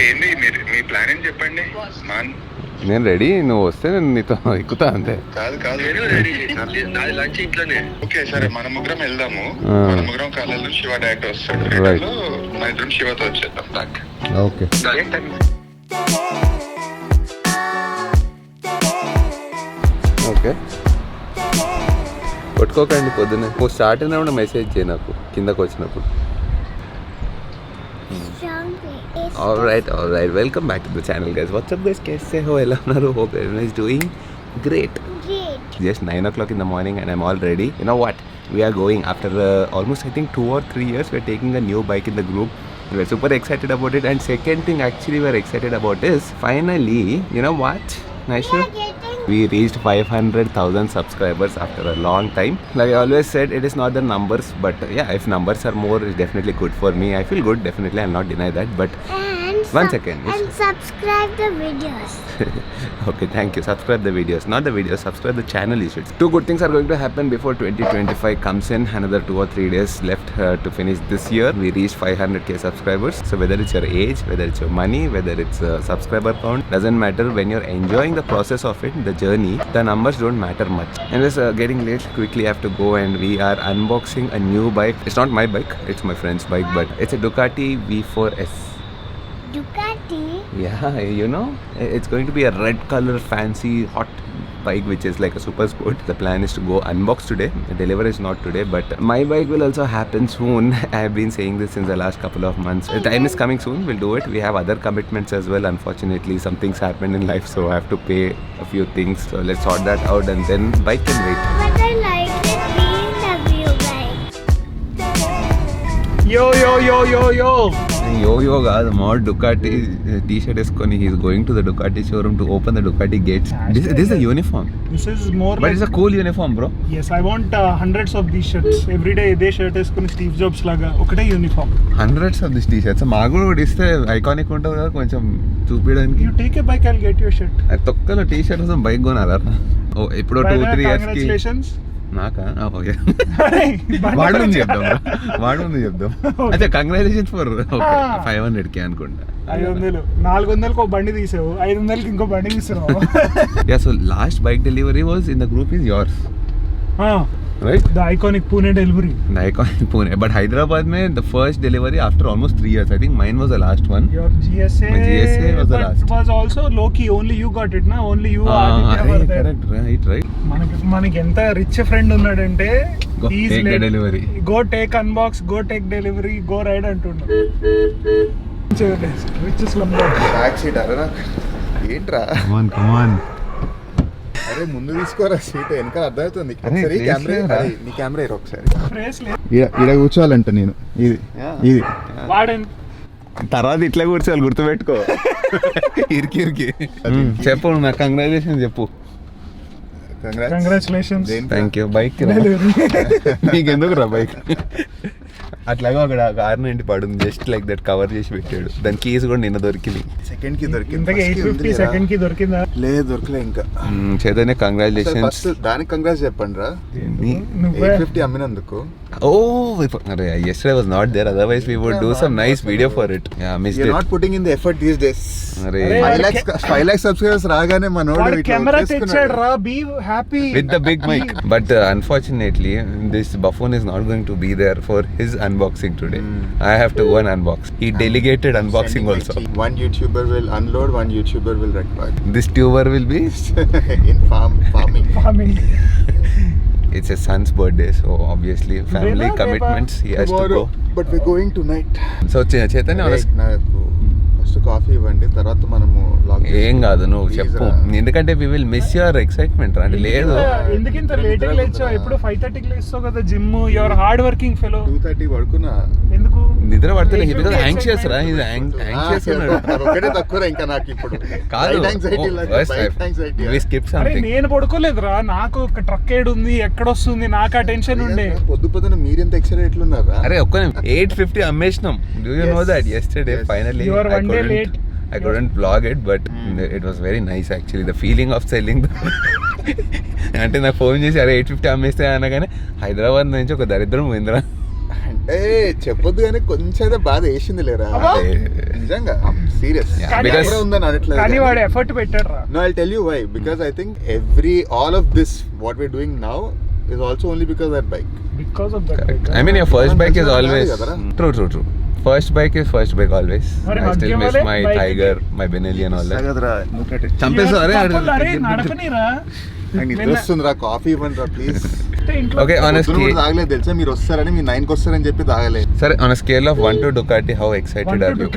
ఏంది మీ ప్లాన్ ఏం చెప్పండి. నేను రెడీ, నువ్వు వస్తే నేను నీతో ఎక్కుతా అంతే. కాదు లంచ్ ఇంట్లోనే. ఓకే సరే, మన ముగ్గురం వెళ్దాము. మన ముగ్గురం కాలేజ్ నుంచి శివ డైరెక్ట్ వస్తాడు. మన ఇద్దరం శివతో వచ్చేద్దాం. ఓకే ఓకే, కొట్టుకోకండి పొద్దున్నే. నువ్వు స్టార్ట్ అయినప్పుడు మెసేజ్ చేయి నాకు కిందకు వచ్చినప్పుడు. Alright, welcome back to the channel guys. What's up guys, kaise ho, ela unnaru? Hope everyone is doing great. Just 9 o'clock in the morning and I'm all ready. You know what, we are going after almost I think 2 or 3 years we're taking a new bike in the group. We're super excited about it. And second thing actually we're excited about is finally, you know what Naisha, we reached 500,000 subscribers after a long time. Like I always said, it is not the numbers, but yeah, if numbers are more, it's definitely good for me. I feel good, definitely, I'll not deny that. But one second. And subscribe the videos. Okay, thank you. Subscribe the videos, not the videos. Subscribe the channel. You should. 2 good things are going to happen before 2025 comes in. Another 2 or 3 days left to finish this year. We reached 500k subscribers. So whether it's your age, whether it's your money, whether it's a subscriber count, doesn't matter. When you're enjoying the process of it, the journey, the numbers don't matter much. And it's getting late. Quickly have to go, and we are unboxing a new bike. It's not my bike. It's my friend's bike, but it's a Ducati V4S. Ducati? Yeah, you know, it's going to be a red color fancy hot bike which is like a super sport. The plan is to go unbox today. The delivery is not today, but my bike will also happen soon. I have been saying this since the last couple of months. The time is coming soon, we'll do it. We have other commitments as well. Unfortunately, some things happened in life, so I have to pay a few things. So let's sort that out and then bike can wait. But I like it being the view bike. Yo guys, more Ducati t-shirt వేసుకొని he's going to the Ducati showroom to open the Ducati gates. This is a uniform. This is more But like, it's a cool uniform, bro. yes, I want hundreds of these shirts. Every day ఇదే shirt వేసుకొని Steve jobs లాగా ఒకటే uniform. Hundreds of these t-shirts. మాకు కూడా ఇస్తే iconic ఉంటుంది కదా కొంచెం చూపించడానికి. You take a bike, I'll get you a shirt. అది తొక్కలో t-shirt కోసం బైక్ కొనాలా? ఓ ఇప్పుడు 2-3 years కి Congratulations. నాకా? ఓకే, వాడు ముందు చెప్దాం. అచ్చా, కంగ్రాచులేషన్స్ ఫర్ 500k అనుకుంటా. 500 400కి ఒక బండి తీసావు, 500కి ఇంకో బండి తీస్తున్నావు. Yeah, so last bike delivery was in the group is yours. Right? The iconic Pune delivery. The iconic Pune. But Hyderabad mein the first delivery after almost 3 years. I think mine was the last one. Your GSA. My GSA was the last. It was also low key. Only you got it, na? Only you Aditya were there. Correct, right. మనకి ఎంత rich friend ఉన్నాడంటే Go take the delivery. Go take unbox, go take delivery, go ride అంటున్నాడు. Rich slum back seat arena ఏంట్రా? Come on. అరే ముందు తీసుకోరా seat, వెనకాల అర్థమవుతుంది. ఒకసారి కెమెరా, నీ కెమెరా ఇరు ఒకసారి. ఈడ కూర్చోవాలంట నేను. ఇది వాడని తర్వాత ఇట్లా కూర్చోవాలి, గుర్తుపెట్టుకో. ఇరికి చెప్పు, నాకు కంగ్రాచులేషన్ చెప్పు. కంగ్రాచులేషన్స్. Thank you. బైక్ నీకు ఎందుకు రా బైక్? అట్లాగా అక్కడ కార్ నుండి పడుంది, జస్ట్ లైక్ దట్ కవర్ చేసి పెట్టాడు. దాని కీస్ కూడా నిన్న దొరికింది. సెకండ్ కి దొరికింది. 850 సెకండ్ కి దొరికిందా? లేదు, దొరకలే ఇంకా. చైతన్య కంగ్రాచులేషన్స్. దానికి కంగ్రాట్స్ చెప్పండి రా, 850 అమ్మినందుకు. అరే yesterday was not there, otherwise we would do some nice video for it. Yeah, missed it. You're not putting in the effort these days. అరే 5 lakh subscribers రాగానే మనోడు కెమెరా తెచ్చాడు రా, be happy with the big mic. But unfortunately this buffoon is not going to be there for his unboxing today. I have to go and unbox. He delegated unboxing also. One YouTuber will unload, one YouTuber will record. This tuber will be in farming. It's his son's birthday, so obviously family commitments, he has to go. But we're going tonight. So Chaitanya, నాకు first coffee ఇవ్వండి, తర్వాత మనము log. ఏం కాదు, నువ్వు చెప్పు. ఎందుకంటే we will miss your excitement. అంటే లేదు, ఎందుకింత లేట్ గా లేచావు? ఎప్పుడు 5:30కి లేస్తావు కదా gym. Your hard working fellow. 2:30 పడుకున్నా. ఎందుకు నిద్ర పడతలే? బికాజ్ యాంగ్షియస్ రా, ఇది యాంగ్షియస్ ఉన్నాడు. ఒకటే తక్కువ ఇంకా నాకు ఇప్పుడు. కాదు, we skip అరే something. నేను పడుకోలేదురా, నాకు ఒక ట్రక్ ఏడు ఉంది, ఎక్కడొస్తుంది, నాకు ఆ టెన్షన్ ఉండే. పొద్దున మీరెంత ఎక్సైటెడ్ ఎట్లున్నారా? అరే ఒక్క 850 అమ్మేసినాం. Do you know that yesterday finally you are one day late. I couldn't vlog it, but it was very nice actually. The feeling of selling అంటే నాకు ఫోన్ చేసి అరే 850 అమ్మేస్తే అనగానే హైదరాబాద్ నుంచి ఒక దరిద్రం పోయిందిరా. అంటే చెప్పొద్దు కానీ కొంచెం అయితే బాధ వేసింది లేరా నిజంగా సీరియస్ ఉందని అనట్లేదు కానీ వాడు ఎఫర్ట్ పెట్టాడు రా. No, I'll tell you why. Because I think all of this, what we're doing now, is also only because of that bike. Because of that bike. I mean, your first bike is always true. First bike is first bike always. I still miss my Tiger, my Benelli and all that. చంపేసారే నడపనిరా. వస్తుందిరా coffee ఇవ్వండి రా please. Okay, honestly తాగలేదు తెలుసా మీరు వస్తారని మీ 9కి వస్తారని చెప్పి తాగలేదు. Sir, on a scale of 1 to Ducati, how excited are you?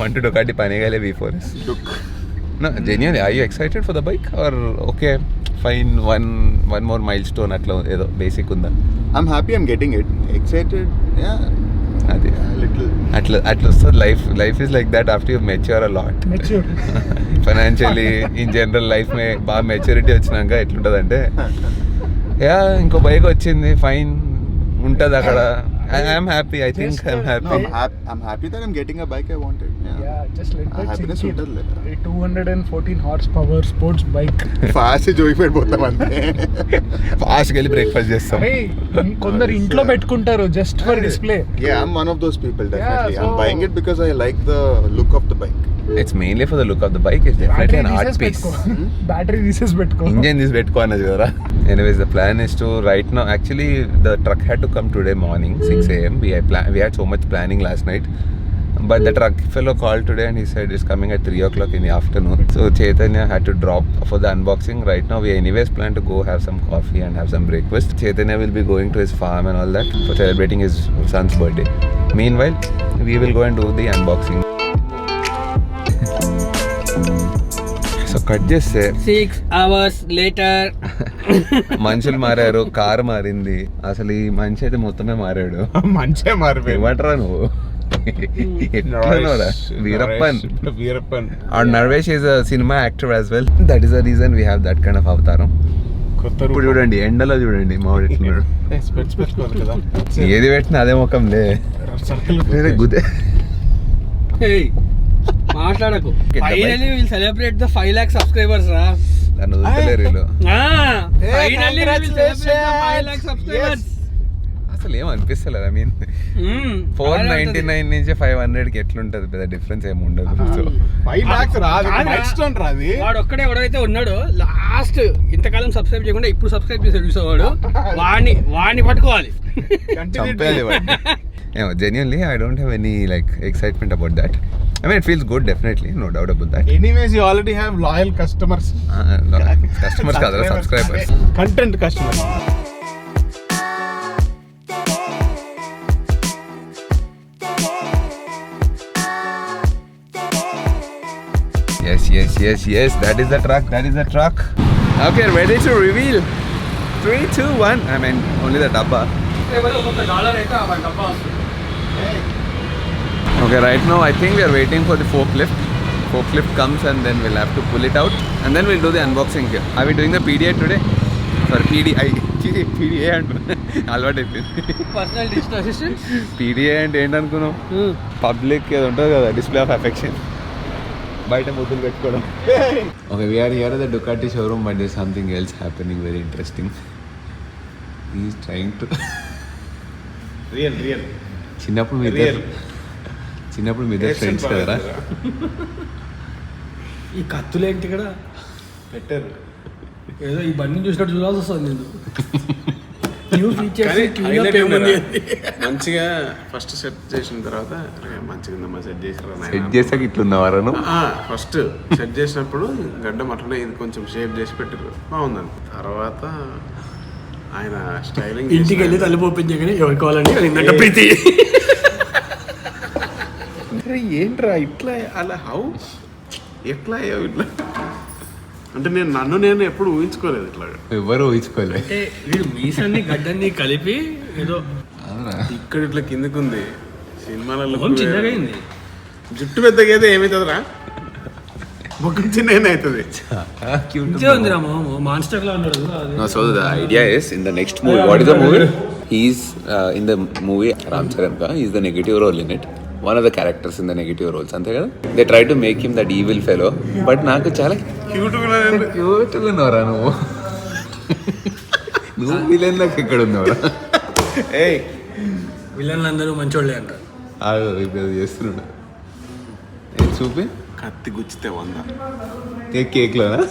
1 to Ducati Panigale V4S. No, genuinely, are you excited for the bike or okay, fine, one more milestone atla edo basic unda? I'm happy I'm getting it. Excited, yeah. Adi Little. Atla so life is like that after you mature a lot. Mature. Financially, in general life me ba maturity వచ్చాక ఎట్లుంటదంటే yeah ఇంకో bike వచ్చింది fine ఉంటది అక్కడ. I'm happy. I think I'm happy. No, I'm happy that I'm getting a bike I wanted. Yeah, just let that happiness sink in. ఉంటది. A 214 horsepower sports bike. Fast జోయిపోయి పోతాం అంతే. Fast వెళ్ళి breakfast చేస్తాం. అరే కొందరు ఇంట్లో పెట్టుకుంటారు just for display. Yeah, I'm one of those people definitely. Yeah, so I'm buying it because I like the look of the bike. It's mainly for the look of the bike. It's definitely an art piece. Battery తీసేసి పెట్టుకో. Engine తీసి పెట్టుకో అన్నది కదా. Anyways, the plan is to right now. Actually, the truck had to come today morning 6 a.m. We had so much planning last night, but the truck fellow called today and he said it's coming at 3 o'clock in the afternoon. So Chaitanya had to drop for the unboxing. Right now, we anyways plan to go have some coffee and have some breakfast. Chaitanya will be going to his farm and all that for celebrating his son's birthday. Meanwhile, we will go and do the unboxing. So cut చేస్తే 6 hours later మనుషులు మారారు, car మారింది. అసలు ఈ మనిషి అయితే మొత్తమే మారాడు. మంచిగా మారిపోయి ఏమంటారా నువ్వు? Veerappan and Narvesh is a cinema actor as well. That is the reason we have that kind of అవతారం. ఇప్పుడు చూడండి ఎండలో చూడండి మామిడి ఎట్లున్నాడు. ఏది పెట్టినా అదే ముఖంలే గుదే. మాట్లాడకు. Finally will celebrate the 5 lakh subscribers రా. నన్ను వదిలేరు వీళ్ళు. Finally will celebrate the 5 lakh subscribers. అసలు ఏం అనిపిస్తలేదు. ఐ మీన్ 499 నుంచి 500కి ఎట్లుంటది, పెద్ద డిఫరెన్స్ ఏమి ఉండదు. సో 5 lakhs రాదు, మైల్స్టోన్ రాది. వాడు ఒక్కడే ఎవడైతే ఉన్నాడో లాస్ట్ ఇంతకాలం సబ్స్క్రైబ్ చేయకుండా ఇప్పుడు సబ్స్క్రైబ్ చేసాడు చూసేవాడు, వాడిని పట్టుకోవాలి, చంపేయాలి వాడిని. ఏమో genuinely I don't have any like excitement about that. I mean, it feels good, definitely, no doubt about that. Anyways, you already have loyal customers. Customers kadra, subscribers. Content customers. Yes, that is the truck. Okay, ready to reveal. 3, 2, 1. I mean, only the dabba. Okay, right now I think we are waiting for the forklift. Forklift comes and then we'll have to pull it out and then we'll do the unboxing here. Are we doing the PDA today? Sorry, PDA and already personal digital assistant. PDA and ఏంటనుకున్నావు? Public ఏదో ఉంటుంది కదా, display of affection. బయట ముద్దులు పెట్టుకోవడం. Okay, we are here at the Ducati showroom, but there's something else happening very interesting. He is trying to Real. చిన్నప్పుడు మీ ఇద్దరు friends కదరా? ఈ కత్తులేంటి ఇక్కడ పెట్టారు. ఏదో ఈ బండిని చూసినట్టు చూడాల్సి వస్తుంది. మంచిగా ఫస్ట్ సెట్ చేసిన తర్వాత మంచిగా సెట్ చేసాక ఇట్లున్నవారా? ఫస్ట్ సెట్ చేసినప్పుడు గడ్డం అట్లనే ఇది కొంచెం షేప్ చేసి పెట్టారు, బాగుందని. తర్వాత ఆయన స్టైలింగ్ ఇంటికి వెళ్ళి తలుపు ఓపెన్ చేయగానే ఎవరు కావాలండి ప్రీతి. ఏంట్రా ఇట్లా అలా ఎట్లా అయ్యావు ఇట్లా అంటే నేను ఎప్పుడు ఊహించుకోలేదు ఇట్లా. ఎవరు ఊహించుకోలేదు. అంటే వీడు మీసాన్ని గడ్డాన్ని కలిపి ఏదో ఇక్కడ ఇట్లా కిందకుంది. సినిమాలలో చిన్నగా అయింది, జుట్టు పెద్దగా అయితే ఏమవుతుందిరా, ముఖం చిన్న అవుతుంది. ఉంది రా మాన్స్టర్ లా ఉన్నాడు. So the idea is in the next movie, what is the movie? He's in the movie Ram Charan ka, he's the negative role in it. One of the characters in the negative roles, ante kada. They try to make him that evil fellow, but నాకు చాలా cute గా ఉన్నారా నువ్వు? నువ్వు villain లాగా ఎక్కడ ఉన్నావురా? ఏయ్ విలన్లందరూ మంచోళ్ళే అంటారు. ఇప్పుడు చేస్తున్నాడు. ఏం చూపి కత్తి గుచ్చితే 100. కేక్లోనా?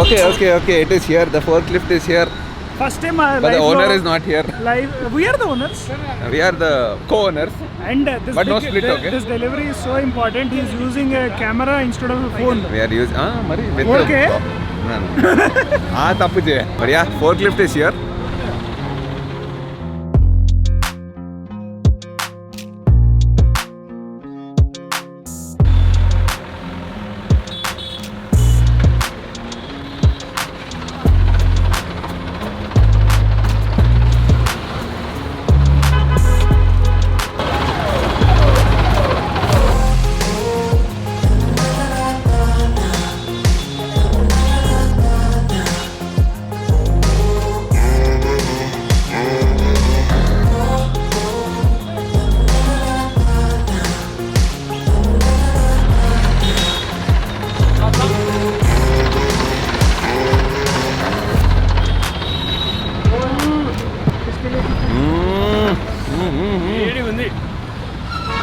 Okay. It is here. The forklift is here. First time But the owner is not here. live. We are the owners. We are the co-owners. And But no split, okay? this delivery is so important. He is using a camera instead of a phone. We are using. Mari. Okay. Tappu cheya. But yeah, forklift is here.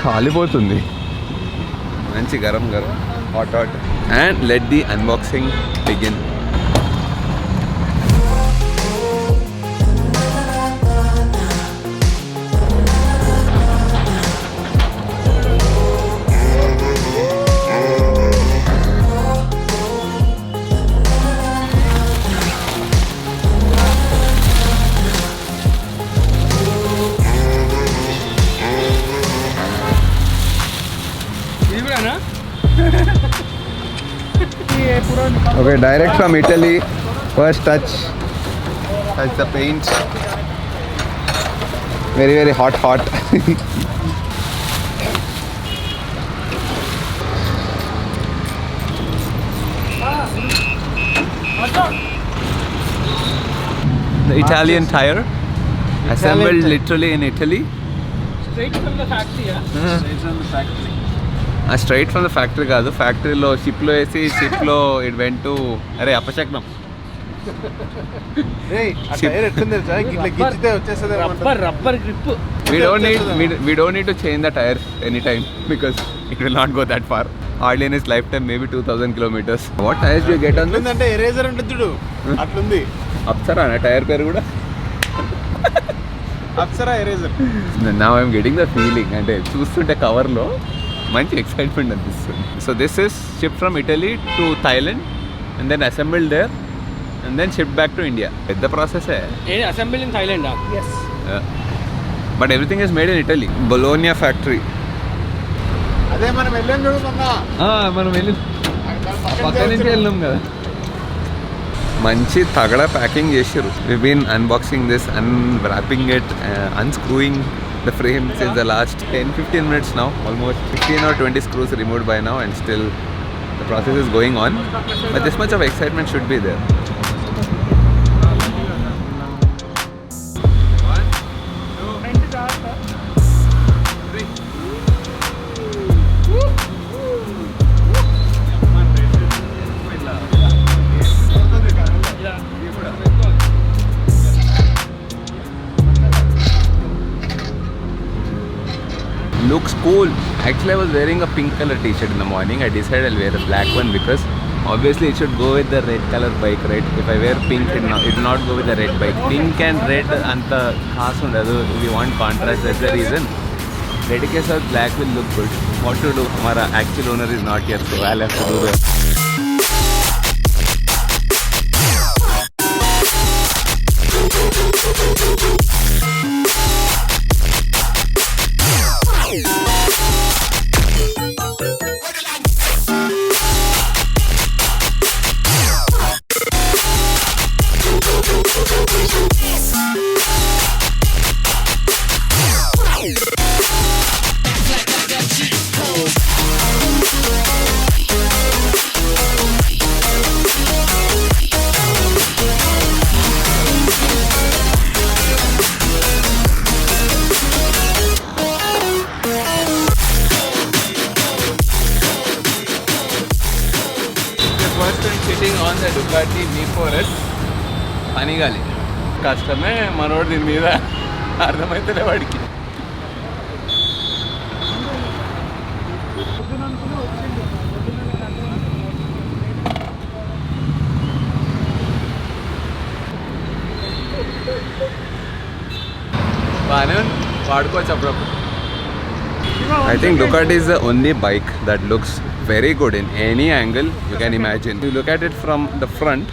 కాలిపోతుంది. మంచి garam hot and let the unboxing begin. Okay, direct from Italy. First touch the paint. Very hot. The Italian tire, assembled literally in Italy. Straight from the factory, Straight from the factory కాదు, ఫ్యాక్టరీలో షిప్లో వేసి షిప్లో it went to అరే అపశక్నం. Rubber grip. We don't need to change the tires anytime because it will not go that far. Hardly in its lifetime, maybe 2,000 kilometers. What tires do you get on this? అంటే eraser ఉంటుంది చూడు, అట్లుంది. అప్సరా నా tyre పేరు కూడా Apsara eraser. Now I'm getting the feeling, అంటే చూస్తుంటే కవర్లో మంచి ఎక్సైట్మెంట్ అనిపిస్తుంది. So this is shipped from Italy to Thailand and then assembled there and then shipped back to India. పెద్ద ప్రాసెసే. Assembly in Thailand. Yes. But everything is made in Italy. Bologna factory. అదే మనం వెళ్ళాం చూడు మొన్న. మనం వెళ్ళి పక్క నుంచి వెళ్ళాం కదా. మంచి తగడ ప్యాకింగ్ చేసారు. We been unboxing this, unwrapping it, unscrewing the frame since the last 10-15 minutes now. Almost 15 or 20 screws removed by now and still the process is going on. But this much of excitement should be there. Looks cool. Actually, I was wearing a pink color t-shirt in the morning. I decided I'll wear a black one because obviously it should go with the red color bike, right? If I wear pink, it will not go with the red bike. Pink and red anta khas undadu. We want contrast. That's the reason. Red case of black will look good. What to do? Our actual owner is not here, so I'll have to do that. first time sitting on the Ducati V4S PANIGALE. కష్టమే మనోడు దీని మీద అర్థమైతలే వాడికి. బాగానే వాడుకోవచ్చు అప్పుడప్పుడు. I think Ducati is the only bike that looks very good in any angle you can imagine. You look at it from the front,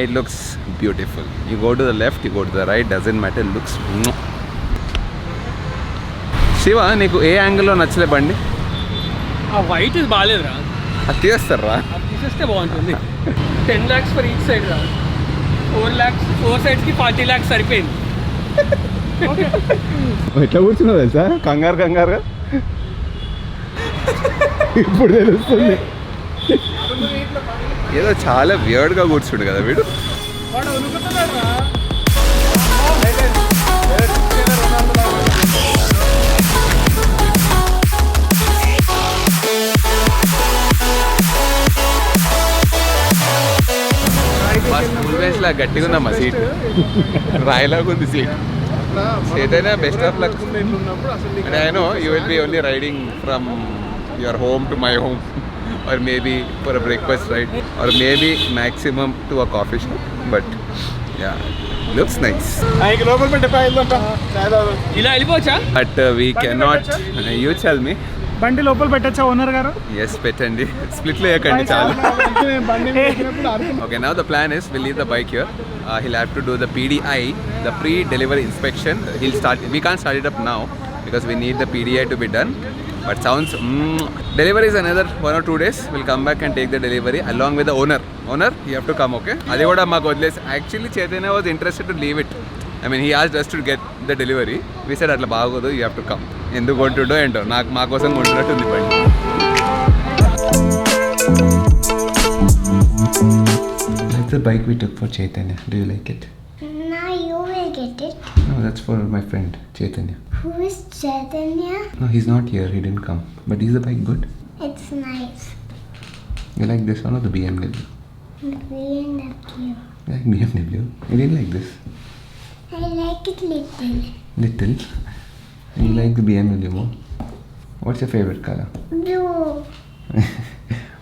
it looks beautiful. You go to the left, you go to the right, doesn't matter, looks. Shiva, నీకు ఏ యాంగిల్లో నచ్చలే బండి? ఆ white ఇది బాగాలేదురా, అది తీస్తారా? అది తీసేస్తే బాగుంటుంది. 10 lakhs ఫర్ ఈచ్ సైడ్ రా, 4 lakhs 4 sides 40 lakhs సరిపోయింది. ఎట్లా కూర్చున్నావు తెలుసా, కంగారుగా ఇప్పుడు తెలుస్తుంది. ఏదో చాలా వియర్డ్గా కూర్చుండు కదా వీడు. స్కూల్ బెంచ్ లా గట్టిగా ఉందమ్మా సీట్, రాయిలాగా ఉంది seat. Chaitanya best of luck. And I know you will be only riding from your home to my home, or maybe for a breakfast ride, or maybe maximum to a coffee shop. But yeah, looks nice. ఇలా వెళ్ళిపోవచ్చా? But we cannot. You tell me. బండి లోపల పెట్టచ్చా owner గారు? Yes, పెట్టండి. Split లేకండి చాలు. Okay, now the plan is we'll leave the bike here. He'll have to do the PDI, the pre-delivery inspection. He'll start. We can't start it up now because we need the PDI to be done. But sounds delivery is another 1 or 2 days. We'll come back and take the delivery along with the owner. Owner, you have to come, okay? Adi kuda maaku odles. Actually, Chaitanya was interested to leave it. I mean, he asked us to get the delivery. We said atla baagodu, you have to come. Enduku kontudo ento నాకు మా కోసం కొంటున్నట్టుంది బండి. That's the bike we took for Chaitanya. Do you like it? Now you will get it. No, that's for my friend Chaitanya. Who is Chaitanya? No, he's not here. He didn't come. But is the bike good? It's nice. You like this one or the BMW? BMW. You like BMW? You didn't like this? I like it little. Little? You like the BMW more? What's your favorite color? Blue.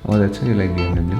Oh, that's why you like BMW.